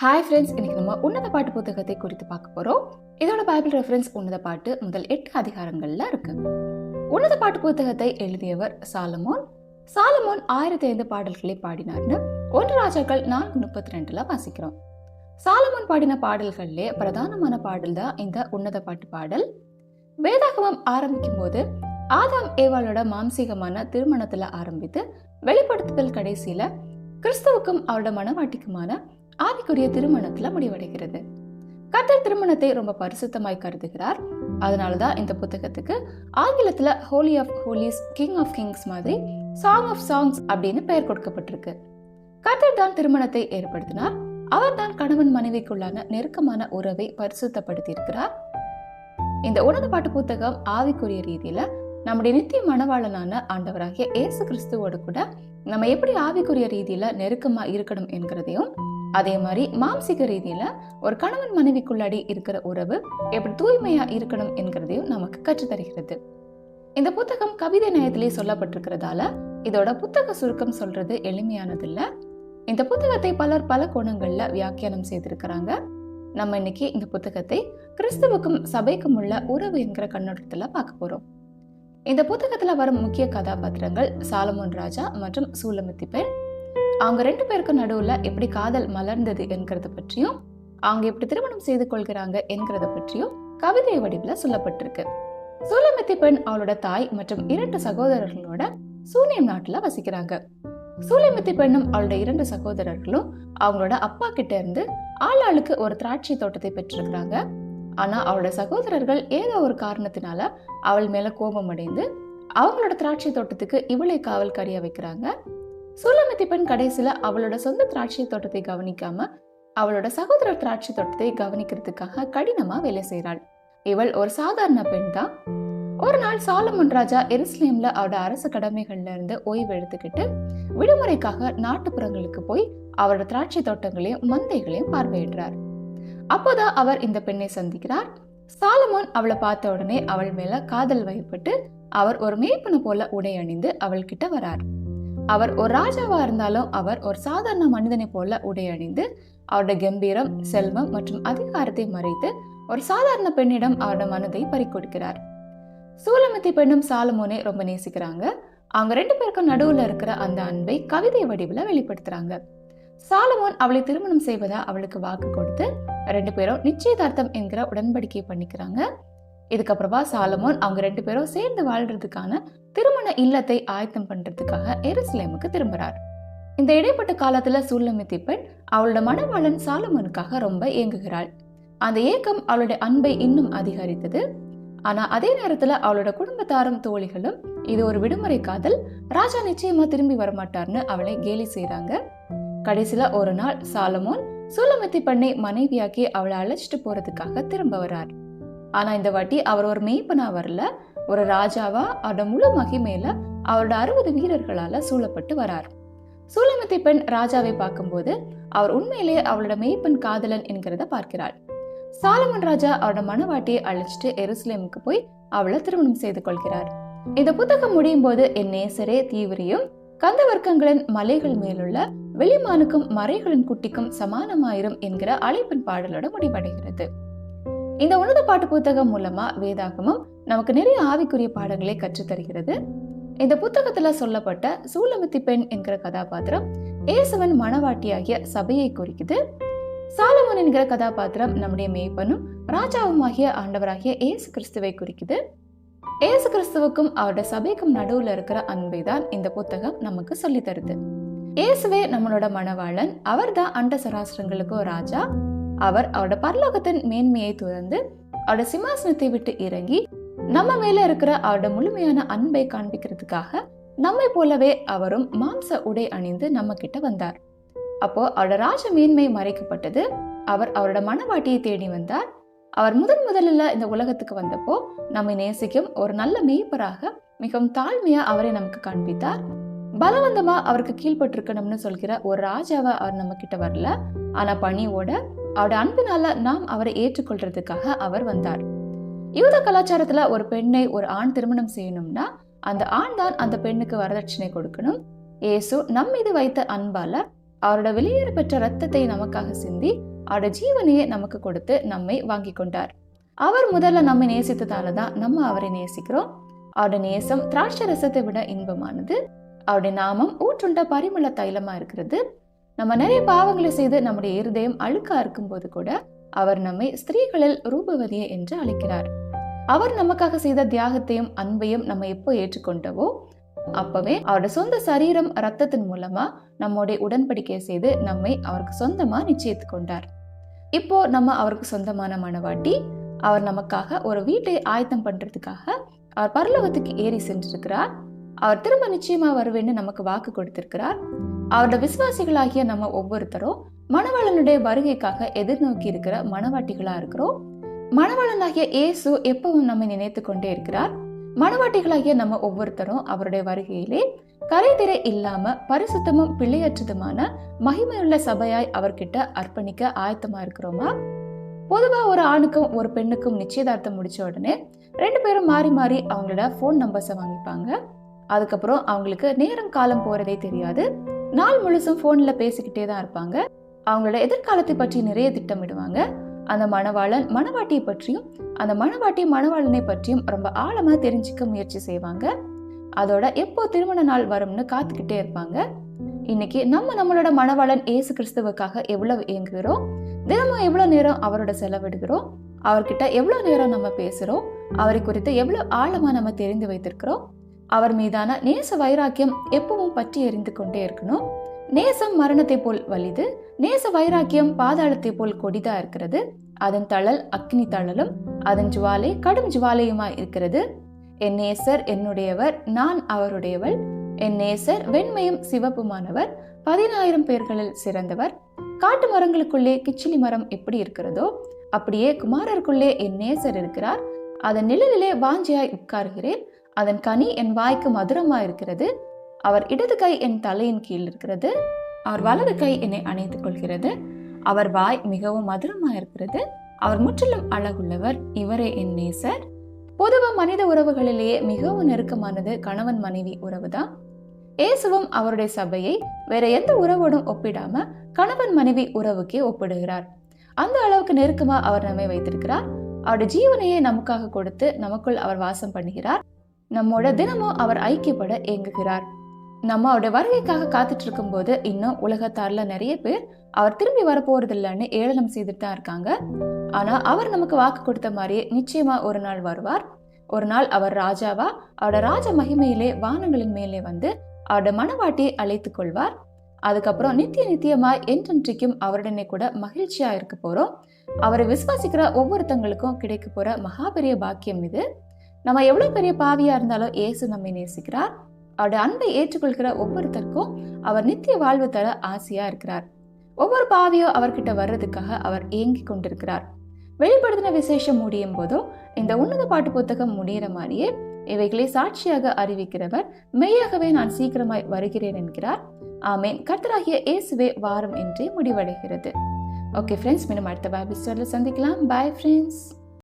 Hi friends, இன்னைக்கு நம்ம உன்னத பாட்டு புத்தகத்தை குறித்து பார்க்க போறோம். இதோட பைபிள் ரெஃபரன்ஸ் உன்னத பாட்டு முதல் 8 அதிகாரங்கள்ல இருக்கு. உன்னத பாட்டு புத்தகத்தை எழுதியவர் சாலமோன். சாலமோன் 1005 பாடல்களை பாடினார்னு 1 ராஜாக்கள் 4:32 வாசிக்கிறோம். சாலமோன் பாடின பாடல்கள்லே பிரதானமான பாடல் தான் இந்த உன்னத பாட்டு பாடல். வேதாகமம் ஆரம்பிக்கும் போது ஆதாம் ஏவாளோட மாம்சீகமான திருமணத்துல ஆரம்பித்து வெளிப்படுத்துதல் கடைசியில கிறிஸ்துவுக்கும் அவரோட மனவாட்டிக்குமான ஆவிக்குரிய திருமணத்துல முடிவடைகிறது. கர்த்தர் திருமணத்தை ரொம்ப பரிசுத்தமாய் கருதுகிறார். அதனாலதான் இந்த புத்தகத்துக்கு ஆங்கிலத்துல Holy of Holies, King of Kings மாதிரி சாங் ஆஃப் சாங்ஸ் அப்படின்னு பெயர் கொடுக்கப்பட்டிருக்கு. கர்த்தர் தான் திருமணத்தை ஏற்படுத்தினார். அவர் தான் கணவன் மனைவிக்குள்ளான நெருக்கமான உறவை பரிசுத்தப்படுத்தி இருக்கிறார். இந்த உன்னத பாட்டு புத்தகம் ஆவிக்குரிய ரீதியில நம்முடைய நித்திய மணவாளனான ஆண்டவராகிய இயேசு கிறிஸ்துவோடு கூட நம்ம எப்படி ஆவிக்குரிய ரீதியில நெருக்கமா இருக்கணும் என்கிறதையும், அதே மாதிரி மாம்சிக ரீதியில ஒரு கணவன் மனைவிக்குள்ளாடி இருக்கிற உறவு எப்படி தூய்மையா இருக்கணும் என்கிறதையும் நமக்கு கற்றுத்தருகிறது. இந்த புத்தகம் கவிதை நயத்திலே சொல்லப்பட்டிருக்கிறதால இதோட புத்தக சுருக்கம் சொல்றது எளிமையானது இல்ல. இந்த புத்தகத்தை பலர் பல கோணங்கள்ல வியாக்கியானம் செய்திருக்கிறாங்க. நம்ம இன்னைக்கு இந்த புத்தகத்தை கிறிஸ்துவுக்கும் சபைக்கும் உள்ள உறவு என்கிற கண்ணோட்டத்துல பார்க்க போறோம். இந்த புத்தகத்துல வரும் முக்கிய கதாபாத்திரங்கள் சாலமோன் ராஜா மற்றும் சூலமித்தி பெண். அவங்க 2 பேருக்கு நடுவுல எப்படி காதல் மலர்ந்தது என்கிறத பற்றியும், அவங்க எப்படி திருமணம் செய்து கொள்கிறாங்க என்கிறத பற்றியும் கவிதை வடிவுல சொல்லப்பட்டிருக்கு. சூலமித்தி பெண் அவளோட தாய் மற்றும் 2 சகோதரர்களோட சூனேம் நாட்டுல வசிக்கிறாங்க. சூலமித்தி பெண்ணும் அவளோட 2 சகோதரர்களும் அவங்களோட அப்பா கிட்ட இருந்து ஆளாளுக்கு ஒரு திராட்சை தோட்டத்தை பெற்றிருக்கிறாங்க. ஆனா அவளோட சகோதரர்கள் ஏதோ ஒரு காரணத்தினால அவள் மேல கோபம் அடைந்து அவங்களோட திராட்சை தோட்டத்துக்கு இவளை காவல்காரியா வைக்கிறாங்க. சூலமித்தி பெண் கடைசியில அவளோட சொந்த திராட்சை தோட்டத்தை கவனிக்காம அவளோட சகோதரர் திராட்சை தோட்டத்தை கவனிக்கிறதுக்காக கடினமா வேலை செய்கிறாள். இவள் ஒரு சாதாரண பெண் தான். ஒரு நாள் சாலமோன் ராஜா எருசலேம்ல அவரோட அரசு கடமைகள்ல இருந்து ஓய்வு எடுத்துக்கிட்டு விடுமுறைக்காக நாட்டுப்புறங்களுக்கு போய் அவரோட திராட்சை தோட்டங்களையும் மந்தைகளையும் பார்வையிடுறார். அப்போதான் அவர் இந்த பெண்ணை சந்திக்கிறார். சாலமோன் அவளை பார்த்த உடனே அவள் மேல காதல் வயப்பட்டு அவர் ஒரு மேய்ப்பனை போல உடை அணிந்து அவள் கிட்ட வரார். அவர் ஒரு ராஜாவா இருந்தாலும் அவர் ஒரு சாதாரண மனிதனை போல உடை அணிந்து அவரோட கம்பீரம், செல்வம் மற்றும் அதிகாரத்தை மறைத்து ஒரு சாதாரண பெண்ணிடம் அவரோட மனதை பறிக்கொடுக்கிறார். சூலமித்தி பெண்ணும் சாலமோனை ரொம்ப நேசிக்கிறாங்க. அவங்க 2 பேருக்கும் நடுவுல இருக்கிற அந்த அன்பை கவிதை வடிவுல வெளிப்படுத்துறாங்க. சாலமோன் அவளை திருமணம் செய்வதா அவளுக்கு வாக்கு கொடுத்து 2 பேரும் நிச்சயதார்த்தம் என்கிற உடன்படிக்கை பண்ணிக்கிறாங்க. இதுக்கப்புறமா சாலமோன் அவங்க 2 பேரும் சேர்ந்து வாழ்றதுக்கான திருமண இல்லத்தை ஆயத்தம் பண்றதுக்காக எருசலேமுக்கு திரும்புறார். இந்த இடைப்பட்ட காலத்துல சூலமித்தி பெண் அவளோட மணவாளன் சாலமோனுக்காக ரொம்ப ஏங்குகிறாள். அந்த ஏக்கம் அவளுடைய அன்பை இன்னும் அதிகரித்தது. ஆனா அதே நேரத்துல அவளோட குடும்பத்தாரும் தோழிகளும் இது ஒரு விடுமுறை காதல், ராஜா நிச்சயமா திரும்பி வரமாட்டார்னு அவளை கேலி செய்றாங்க. கடைசியில ஒரு நாள் சாலமோன் சூலமித்தி பெண்ணை மனைவியாக்கி அவளை அழைச்சிட்டு போறதுக்காக திரும்ப வரார். ஆனா இந்த வாட்டி அவர் ஒரு மேய்ப்பனா வரல, ஒரு ராஜாவா அவரோட முழு மகிமையில அவரோட 60 வீரர்களால சூழப்பட்டு வரார். சூலமித்தி பெண் ராஜாவை பார்க்கும்போது அவர் உண்மையிலேயே அவளோட மேய்ப்பன் காதலன் என்கிறத பார்க்கிறாள். சாலமோன் ராஜா அவரோட மனவாட்டியை அழைச்சிட்டு எருசலேமுக்கு போய் அவளை திருமணம் செய்து கொள்கிறார். இந்த புத்தகம் முடியும் போது என் நேசரே தீவிரியும் கந்தவர்க்கங்களின் மலைகள் மேலுள்ள வெளிமானுக்கும் மறைகளின் குட்டிக்கும் சமானமாயிரும் என்கிற அழைப்பின் பாடலோட முடிவடைகிறது. இந்த உன்னத பாட்டு புத்தகம் மூலமா வேதாகமம் நமக்கு நிறைய ஆவிக்குரிய பாடங்களை கற்றுத்தருகிறது. இந்த புத்தகத்துல சொல்லப்பட்ட சூலமித்தி பெண் என்கிற கதாபாத்திரம் இயேசுவின் மணவாட்டியாகிய சபையை குறிக்குது. சாலமோன் என்கிற கதாபாத்திரம் நம்முடைய மேய்ப்பனும் ராஜாவுமாகிய ஆண்டவராகிய இயேசு கிறிஸ்துவை குறிக்குது. இயேசு கிறிஸ்துவுக்கும் அவரோட சபைக்கும் நடுவுல இருக்கிற அன்பை தான் இந்த புத்தகம் நமக்கு சொல்லி தருது. இயேசுவே நம்மளோட மணவாளன். அவர் தான் அண்ட சராசரங்களுக்கும் ராஜா. அவர் அவரோட பரலோகத்தின் மேன்மையை துறந்து அவரோட சிம்மாசனத்தை விட்டு இறங்கி நம்ம மேல இருக்கிற அவரோட முழுமையான அன்பை காண்பிக்கிறதுக்காக நம்மை போலவே அவரும் மாம்ச உடை அணிந்து நம்ம கிட்ட வந்தார். அப்போ அவரோட ராஜ மேன்மை மறைக்கப்பட்டது. அவர் அவரோட மனவாட்டியை தேடி வந்தார். அவர் முதல்ல இந்த உலகத்துக்கு வந்தப்போ நம்மை நேசிக்கும் ஒரு நல்ல மேய்ப்பராக மிகவும் தாழ்மையா அவரை நமக்கு காண்பித்தார். பலவந்தமா அவருக்கு கீழ்பட்டிருக்கணும்னு சொல்கிற ஒரு ராஜாவா அவர் நம்ம கிட்ட வரல. ஆனா பணியோட அவரோட அன்பினால நாம் அவரை ஏற்றுக்கொள்றதுக்காக அவர் வந்தார். யூத கலாச்சாரத்துல ஒரு பெண்ணை ஒரு ஆண் திருமணம் செய்யணும்னா அந்த ஆண் தான் அந்த பெண்ணுக்கு வரதட்சணை கொடுக்கணும். இயேசு நம் மீது வைத்த அன்பால அவரோட வெளியேற பெற்ற ரத்தத்தை நமக்காக சிந்தி அவரோட ஜீவனையே நமக்கு கொடுத்து நம்மை வாங்கி கொண்டார். அவர் முதல்ல நம்மை நேசித்ததாலதான் நம்ம அவரை நேசிக்கிறோம். அவருடைய நேசம் திராட்சை ரசத்தை விட இன்பமானது. அவருடைய நாமம் ஊற்றுண்ட பரிமள தைலமா இருக்கிறது. நம்ம நிறைய பாவங்களை செய்து நம்முடைய இருதயம் அழுக்கா இருக்கும் போது கூட அவர் நம்மை ஸ்திரீகளில் ரூபவதியே என்று அழைக்கிறார். அவர் நமக்காக செய்த தியாகத்தையும் அன்பையும் நம்ம எப்போ ஏற்றுக்கொண்டவோ அப்பவே அவருடைய சொந்த சரீரம் ரத்தத்தின் மூலமா நம்முடைய உடன்படிக்கை செய்து நம்மை அவருக்கு சொந்தமா நிச்சயித்து கொண்டார். இப்போ நம்ம அவருக்கு சொந்தமான மணவாட்டி. அவர் நமக்காக ஒரு வீட்டை ஆயத்தம் பண்றதுக்காக அவர் பரலோகத்துக்கு ஏறி சென்றிருக்கிறார். அவர் திரும்ப நிச்சயமா வருவேன்னு நமக்கு வாக்கு கொடுத்திருக்கிறார். அவருடைய விசுவாசிகளாகிய நம்ம ஒவ்வொருத்தரும் மணவாளனுடைய வருகைக்காக எதிர்நோக்கி இருக்கிற மணவாட்டிகளா இருக்கிறோம். மணவாளனாகிய இயேசு எப்பவும் நம்மை நினைத்து கொண்டே இருக்கிறார். மணவாட்டிகளாகிய நம்ம ஒவ்வொருத்தரும் அவருடைய வருகையிலே கரைதிரை இல்லாம பரிசுத்தமும் பிழையற்றதுமான மகிமையுள்ள சபையாய் அவர்கிட்ட அர்ப்பணிக்க ஆயத்தமா இருக்கிறோமா? பொதுவா ஒரு ஆணுக்கும் ஒரு பெண்ணுக்கும் நிச்சயதார்த்தம் முடிச்ச உடனே 2 பேரும் மாறி மாறி அவங்களோட போன் நம்பர்ஸை வாங்கிப்பாங்க. அதுக்கப்புறம் அவங்களுக்கு நேரம் காலம் போறதே தெரியாது. நாள் முழுசும் போன்ல பேசிக்கிட்டே தான் இருப்பாங்க. அவங்களோட எதிர்காலத்தை பற்றி நிறைய திட்டமிடுவாங்க. அந்த மணவாளன் மணவாட்டியை பற்றியும் அந்த மணவாட்டி மணவாளனை பற்றியும் ரொம்ப ஆழமா தெரிஞ்சுக்க முயற்சி செய்வாங்க. அதோட எப்போ திருமண நாள் வரும்னு காத்துக்கிட்டே இருப்பாங்க. இன்னைக்கு நம்மளோட மணவாளன் இயேசு கிறிஸ்துவுக்காக எவ்வளவு ஏங்குகிறோம், தினமும் எவ்வளவு நேரம் அவரோட செலவிடுகிறோம், அவர்கிட்ட எவ்வளவு நேரம் நம்ம பேசுறோம், அவரை குறித்து எவ்வளவு ஆழமா நம்ம தெரிந்து வைத்திருக்கிறோம். அவர் மீதான நேச வைராக்கியம் எப்பவும் பற்றி எரிந்து கொண்டே இருக்கணும். நேசம் மரணத்தை போல் வலிது, நேச வைராக்கியம் பாதாளத்தை போல் கொடிதா இருக்கிறது. அதன் தழல் அக்னி தழலும் அதன் ஜுவாலை கடும் ஜுவாலையுமா இருக்கிறது. என் நேசர் என்னுடையவர், நான் அவருடையவள். என் நேசர் வெண்மையும் சிவப்புமானவர், 10,000 பேர்களில் சிறந்தவர். காட்டு மரங்களுக்குள்ளே கிச்சிலி மரம் எப்படி இருக்கிறதோ அப்படியே குமாரருக்குள்ளே என் நேசர் இருக்கிறார். அதன் நிழலிலே வாஞ்சியாய் உட்கார்கிறேன். அதன் கனி என் வாய்க்கு மதுரமா இருக்கிறது. அவர் இடது கை என் தலையின் கீழ் இருக்கிறது. அவர் வலது கை என்னை அணைத்துக் கொள்கிறது. அவர் வாய் மிகவும் மதுரமா இருக்கிறது. அவர் முற்றிலும் அழகுள்ளவர். இவரே என் நேசர். பொதுவா மனித உறவுகளிலேயே மிகவும் நெருக்கமானது கணவன் மனைவி உறவுதான். இயேசுவும் அவருடைய சபையை வேற எந்த உறவோடும் ஒப்பிடாம கணவன் மனைவி உறவுக்கே ஒப்பிடுகிறார். அந்த அளவுக்கு நெருக்கமா அவர் நம்மை வைத்திருக்கிறார். அவருடைய ஜீவனையே நமக்காக கொடுத்து நமக்குள் அவர் வாசம் பண்ணுகிறார். நம்மோட தினமும் அவர் ஐக்கியப்பட ஏங்குகிறார். நம்ம அவருடைய வருகைக்காக காத்துட்டு இருக்கும் போது இன்னும் உலகத்தார்ல நிறைய பேர் அவர் திரும்பி வரப்போறது இல்லைன்னு ஏளனம் செய்துட்டு தான் இருக்காங்க. ஆனா அவர் நமக்கு வாக்கு கொடுத்த மாதிரியே நிச்சயமா ஒரு நாள் வருவார். ஒரு நாள் அவர் ராஜாவா அவரோட ராஜ மகிமையிலே வானங்களின் மேலே வந்து அவருடைய மணவாட்டியை அழைத்துக் கொள்வார். அதுக்கப்புறம் நித்தியமாய் என்றென்றைக்கும் அவருடனே கூட மகிழ்ச்சியா இருக்க போறோம். அவரை விசுவாசிக்கிற ஒவ்வொருத்தங்களுக்கும் கிடைக்க போற மகாபெரிய பாக்கியம் இது. நம்ம எவ்வளவு பெரிய பாவியா இருந்தாலும் இயேசு நம்மை நேசிக்கிறார். அவருடைய அன்பை ஏற்றுக்கொள்கிற ஒவ்வொருத்தருக்கும் அவர் நித்திய வாழ்வு தர ஆசையா இருக்கிறார். ஒவ்வொரு பாவியோ அவர்கிட்ட வர்றதுக்காக அவர் ஏங்கி கொண்டிருக்கிறார். வெளிப்படுத்தின விசேஷம் முடியும் போதும் இந்த உன்னத பாட்டு புத்தகம் முடிகிற மாதிரியே இவைகளை சாட்சியாக அறிவிக்கிறவர் மெய்யாகவே நான் சீக்கிரமாய் வருகிறேன் என்கிறார். ஆமேன். கர்த்தராகிய இயேசுவே வாரம் என்றே முடிவடைகிறது. ஓகே ஃப்ரெண்ட்ஸ், மீண்டும் அடுத்த பைபிள் ஸ்டோரியில் சந்திக்கலாம். Bye friends.